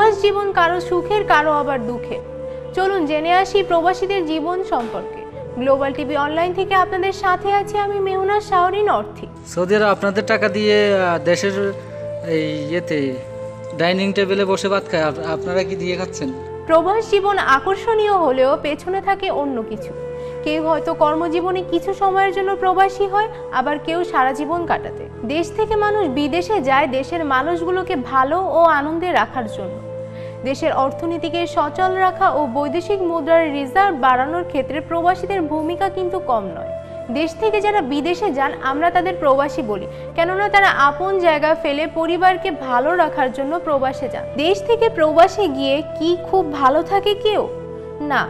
প্রবাস জীবন কারো সুখের, কারো আবার দুঃখের। চলুন জেনে আসি প্রবাসীদের জীবন সম্পর্কে। গ্লোবাল টিভি অনলাইন থেকে আপনাদের সাথে আছি আমি মেহুনা শাওরিন অর্থী। সৌদি আরব আপনাদের টাকা দিয়ে দেশের এই ডাইনিং টেবিলে বসে ভাত খায়, আপনারা কি দিয়ে খাচ্ছেন? প্রবাস জীবন আকর্ষণীয় হলেও পেছনে থাকে অন্য কিছু। কেউ হয়তো কর্মজীবনে কিছু সময়ের জন্য প্রবাসী হয়, আবার কেউ সারা জীবন কাটাতে। দেশ থেকে মানুষ বিদেশে যায় দেশের মানুষগুলোকে ভালো ও আনন্দে রাখার জন্য। দেশের অর্থনীতিকে সচল রাখা ও বৈদেশিক মুদ্রার রিজার্ভ বাড়ানোর ক্ষেত্রে প্রবাসীদের ভূমিকা কিন্তু কম নয়। দেশ থেকে যারা বিদেশে যান আমরা তাদের প্রবাসী বলি, কেননা তারা আপন জায়গা ফেলে পরিবারকে ভালো রাখার জন্য প্রবাসে যান। দেশ থেকে প্রবাসে গিয়ে কি খুব ভালো থাকে কেউ? না,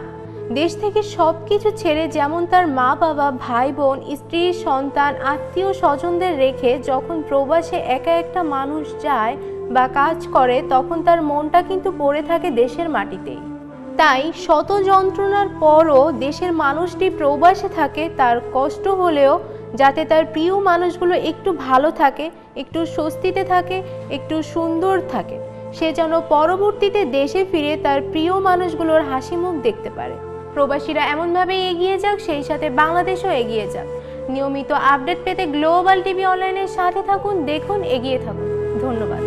দেশ থেকে সবকিছু ছেড়ে, যেমন তার মা বাবা, ভাই বোন, স্ত্রী, সন্তান, আত্মীয় স্বজনদের রেখে যখন প্রবাসে একা একটা মানুষ যায় বা কাজ করে, তখন তার মনটা কিন্তু পড়ে থাকে দেশের মাটিতেই। তাই শত যন্ত্রণার পরও দেশের মানুষটি প্রবাসে থাকে, তার কষ্ট হলেও যাতে তার প্রিয় মানুষগুলো একটু ভালো থাকে, একটু স্বস্তিতে থাকে, একটু সুন্দর থাকে, সে যেন পরবর্তীতে দেশে ফিরে তার প্রিয় মানুষগুলোর হাসি মুখ দেখতে পারে। প্রবাসীরা এমনভাবে এগিয়ে যাক, সেই সাথে বাংলাদেশও এগিয়ে যাক। নিয়মিত আপডেট পেতে গ্লোবাল টিভি অনলাইনের সাথে থাকুন, দেখুন, এগিয়ে থাকুন। ধন্যবাদ।